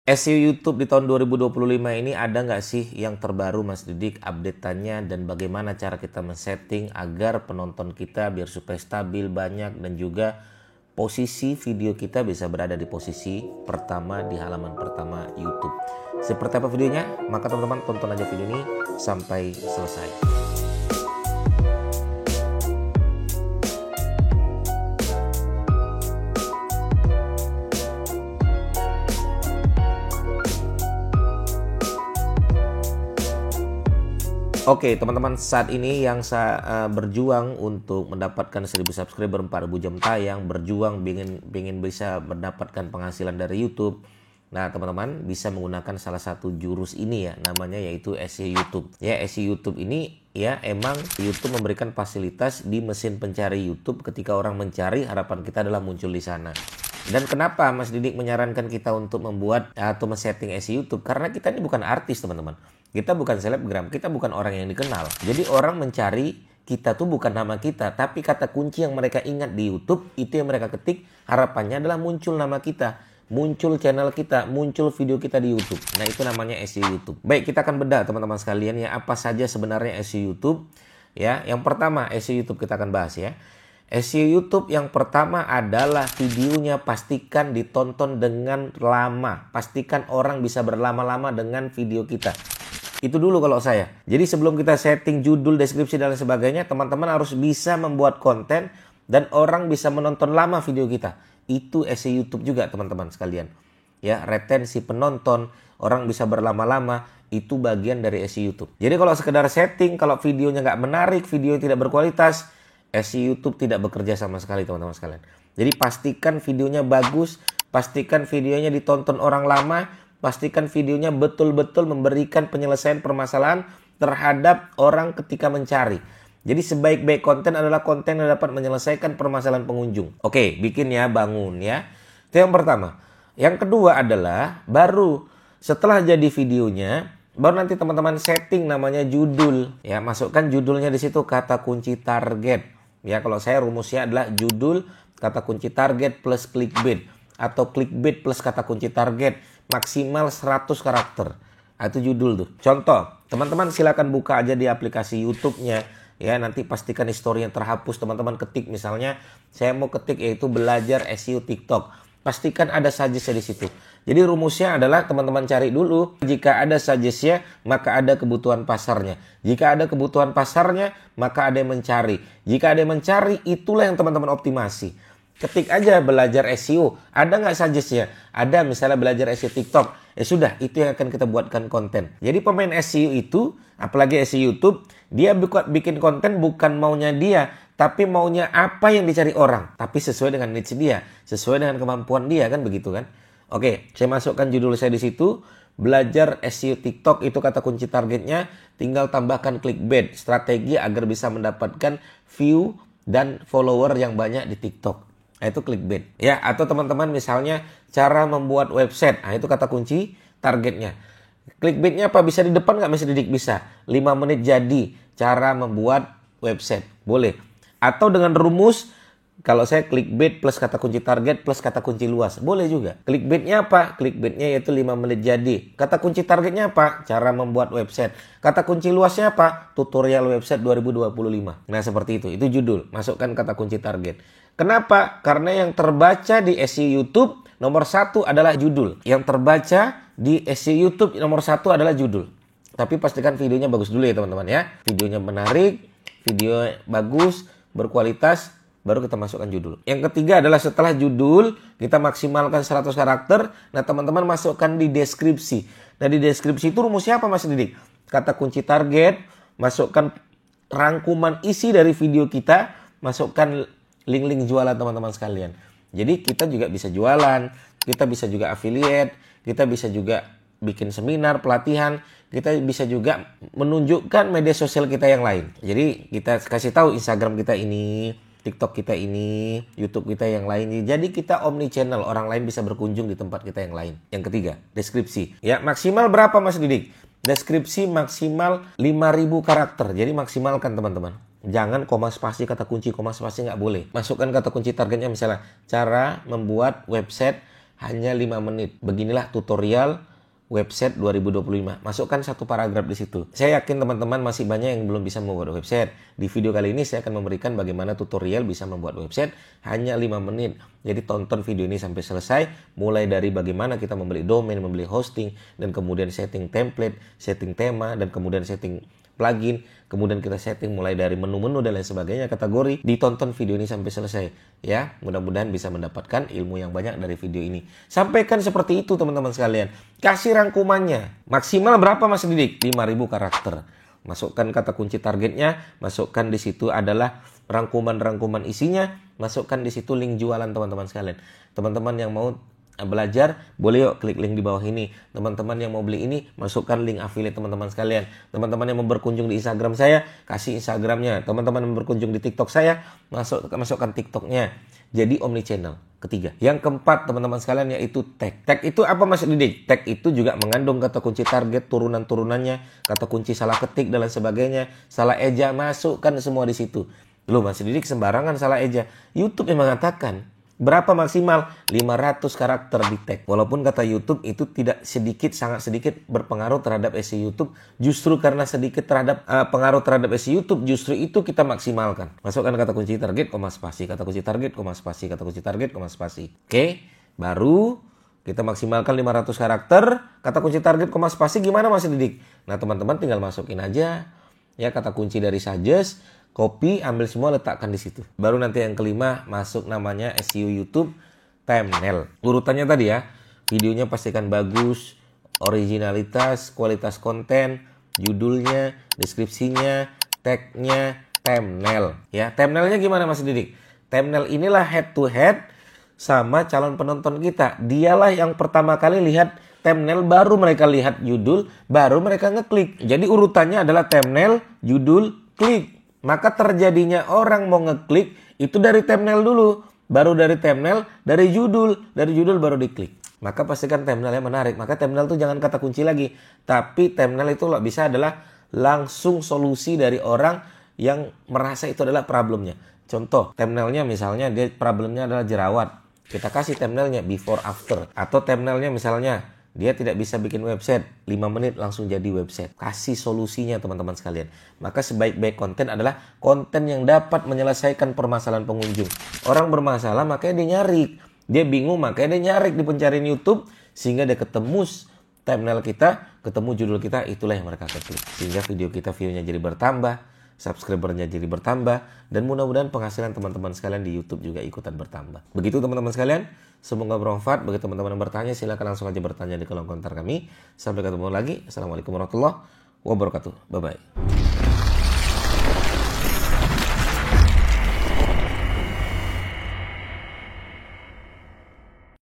SEO YouTube di tahun 2025 ini ada nggak sih yang terbaru Mas Didik update-annya dan bagaimana cara kita men-setting agar penonton kita biar supaya stabil, banyak dan juga posisi video kita bisa berada di posisi pertama di halaman pertama YouTube. Seperti apa videonya? Maka teman-teman tonton aja video ini sampai selesai. Oke teman-teman, saat ini yang saya berjuang untuk mendapatkan 1000 subscriber, 4000 jam tayang, berjuang ingin bisa mendapatkan penghasilan dari YouTube. Nah teman-teman bisa menggunakan salah satu jurus ini ya, namanya yaitu SEO YouTube. Ya, SEO YouTube ini ya emang YouTube memberikan fasilitas di mesin pencari YouTube. Ketika orang mencari, harapan kita adalah muncul di sana. Dan kenapa Mas Didik menyarankan kita untuk membuat atau men-setting SEO YouTube? Karena kita ini bukan artis teman-teman. Kita bukan selebgram, kita bukan orang yang dikenal. Jadi orang mencari kita tuh bukan nama kita, tapi kata kunci yang mereka ingat di YouTube, itu yang mereka ketik, harapannya adalah muncul nama kita, muncul channel kita, muncul video kita di YouTube. Nah itu namanya SEO YouTube. Baik, kita akan bedah teman-teman sekalian ya, apa saja sebenarnya SEO YouTube. Ya, yang pertama SEO YouTube kita akan bahas ya. SEO YouTube yang pertama adalah videonya pastikan ditonton dengan lama. Pastikan orang bisa berlama-lama dengan video kita. Itu dulu kalau saya. Jadi sebelum kita setting judul, deskripsi dan lain sebagainya, teman-teman harus bisa membuat konten dan orang bisa menonton lama video kita. Itu SEO YouTube juga teman-teman sekalian. Ya, retensi penonton, orang bisa berlama-lama, itu bagian dari SEO YouTube. Jadi kalau sekedar setting, kalau videonya nggak menarik, video tidak berkualitas, SEO YouTube tidak bekerja sama sekali teman-teman sekalian. Jadi pastikan videonya bagus, pastikan videonya ditonton orang lama, pastikan videonya betul-betul memberikan penyelesaian permasalahan terhadap orang ketika mencari. Jadi sebaik-baik konten adalah konten yang dapat menyelesaikan permasalahan pengunjung. Oke, bikin ya, bangun ya. Itu yang pertama. Yang kedua adalah baru setelah jadi videonya, baru nanti teman-teman setting namanya judul. Ya, masukkan judulnya di situ kata kunci target. Ya, kalau saya rumusnya adalah judul, kata kunci target plus clickbait. Atau clickbait plus kata kunci target. Maksimal 100 karakter. Nah, itu judul tuh. Contoh, teman-teman silakan buka aja di aplikasi YouTube-nya. Ya, nanti pastikan historinya terhapus. Teman-teman ketik misalnya, saya mau ketik yaitu belajar SEO TikTok. Pastikan ada suggest di situ. Jadi rumusnya adalah teman-teman cari dulu. Jika ada suggest-nya, maka ada kebutuhan pasarnya. Jika ada kebutuhan pasarnya, maka ada yang mencari. Jika ada yang mencari, itulah yang teman-teman optimasi. Ketik aja belajar SEO. Ada nggak suggest-nya? Ada, misalnya belajar SEO TikTok. Ya sudah, itu yang akan kita buatkan konten. Jadi pemain SEO itu, apalagi SEO YouTube, dia bikin konten bukan maunya dia, tapi maunya apa yang dicari orang. Tapi sesuai dengan niche dia, sesuai dengan kemampuan dia, kan begitu kan? Oke, saya masukkan judul saya di situ. Belajar SEO TikTok, itu kata kunci targetnya. Tinggal tambahkan clickbait, strategi agar bisa mendapatkan view dan follower yang banyak di TikTok. Nah, itu clickbait. Ya, atau teman-teman misalnya cara membuat website. Nah, itu kata kunci targetnya. Clickbaitnya apa? Bisa di depan nggak? Bisa Didik? Bisa. 5 menit jadi cara membuat website. Boleh. Atau dengan rumus, kalau saya clickbait plus kata kunci target plus kata kunci luas. Boleh juga. Clickbaitnya apa? Clickbaitnya yaitu 5 menit jadi. Kata kunci targetnya apa? Cara membuat website. Kata kunci luasnya apa? Tutorial website 2025. Nah, seperti itu. Itu judul. Masukkan kata kunci target. Kenapa? Karena yang terbaca di SEO YouTube nomor 1 adalah judul. Yang terbaca di SEO YouTube nomor 1 adalah judul. Tapi pastikan videonya bagus dulu ya teman-teman ya. Videonya menarik, video bagus, berkualitas, baru kita masukkan judul. Yang ketiga adalah setelah judul, kita maksimalkan 100 karakter. Nah teman-teman masukkan di deskripsi. Nah di deskripsi itu rumusnya apa Mas Didik? Kata kunci target, masukkan rangkuman isi dari video kita, masukkan link-link jualan teman-teman sekalian. Jadi kita juga bisa jualan, kita bisa juga affiliate, kita bisa juga bikin seminar, pelatihan, kita bisa juga menunjukkan media sosial kita yang lain. Jadi kita kasih tahu Instagram kita ini, TikTok kita ini, YouTube kita yang lain. Jadi kita omni channel, orang lain bisa berkunjung di tempat kita yang lain. Yang ketiga, deskripsi. Ya, maksimal berapa Mas Didik? Deskripsi maksimal 5.000 karakter. Jadi maksimalkan teman-teman. Jangan koma spasi, kata kunci koma spasi nggak boleh. Masukkan kata kunci targetnya misalnya cara membuat website hanya 5 menit. Beginilah tutorial website 2025. Masukkan satu paragraf di situ. Saya yakin teman-teman masih banyak yang belum bisa membuat website. Di video kali ini saya akan memberikan bagaimana tutorial bisa membuat website hanya 5 menit. Jadi tonton video ini sampai selesai, mulai dari bagaimana kita membeli domain, membeli hosting, dan kemudian setting template, setting tema, dan kemudian setting plugin, kemudian kita setting mulai dari menu-menu dan lain sebagainya, kategori. Ditonton video ini sampai selesai ya. Mudah-mudahan bisa mendapatkan ilmu yang banyak dari video ini. Sampaikan seperti itu teman-teman sekalian. Kasih rangkumannya. Maksimal berapa Mas Didik? 5.000 karakter. Masukkan kata kunci targetnya, masukkan di situ adalah rangkuman-rangkuman isinya, masukkan di situ link jualan teman-teman sekalian. Teman-teman yang mau belajar, boleh yuk klik link di bawah ini. Teman-teman yang mau beli ini, masukkan link affiliate teman-teman sekalian. Teman-teman yang mau berkunjung di Instagram saya, kasih Instagramnya. Teman-teman yang berkunjung di TikTok saya, masukkan TikToknya. Jadi omnichannel. Ketiga. Yang keempat teman-teman sekalian yaitu tag. Tag itu apa Mas Didik? Tag itu juga mengandung kata kunci target, turunan-turunannya, kata kunci salah ketik dan lain sebagainya, salah eja, masukkan semua di situ. Loh Mas Didik sembarangan salah eja. YouTube yang mengatakan berapa maksimal? 500 karakter di tag. Walaupun kata YouTube itu tidak sedikit, sangat sedikit berpengaruh terhadap SEO YouTube. Justru karena sedikit terhadap pengaruh terhadap SEO YouTube, justru itu kita maksimalkan. Masukkan kata kunci target, koma spasi, kata kunci target, koma spasi, kata kunci target, koma spasi. Oke, baru kita maksimalkan 500 karakter. Kata kunci target, koma spasi gimana Mas Didik? Nah teman-teman tinggal masukin aja ya kata kunci dari suggest. Copy, ambil semua, letakkan di situ. Baru nanti yang kelima, masuk namanya SEO YouTube, thumbnail. Urutannya tadi ya, videonya pastikan bagus, originalitas, kualitas konten, judulnya, deskripsinya, tagnya, thumbnail. Ya, thumbnailnya gimana Mas Didik? Thumbnail inilah head to head sama calon penonton kita. Dialah yang pertama kali lihat thumbnail, baru mereka lihat judul, baru mereka ngeklik. Jadi urutannya adalah thumbnail, judul, klik. Maka terjadinya orang mau ngeklik itu dari thumbnail dulu. Baru dari thumbnail, dari judul baru diklik. Maka pastikan thumbnailnya menarik. Maka thumbnail itu jangan kata kunci lagi. Tapi thumbnail itu bisa adalah langsung solusi dari orang yang merasa itu adalah problemnya. Contoh, thumbnailnya misalnya dia problemnya adalah jerawat. Kita kasih thumbnailnya before after. Atau thumbnailnya misalnya dia tidak bisa bikin website, 5 menit langsung jadi website. Kasih solusinya teman-teman sekalian. Maka sebaik-baik konten adalah konten yang dapat menyelesaikan permasalahan pengunjung. Orang bermasalah makanya dia nyari. Dia bingung makanya dia nyari di pencarian YouTube. Sehingga dia ketemu thumbnail kita, ketemu judul kita, itulah yang mereka klik. Sehingga video kita view-nya jadi bertambah, subscribernya jadi bertambah, dan mudah-mudahan penghasilan teman-teman sekalian di YouTube juga ikutan bertambah. Begitu teman-teman sekalian, semoga bermanfaat. Bagi teman-teman yang bertanya, silakan langsung aja bertanya di kolom komentar kami. Sampai ketemu lagi. Assalamualaikum warahmatullahi wabarakatuh. Bye-bye.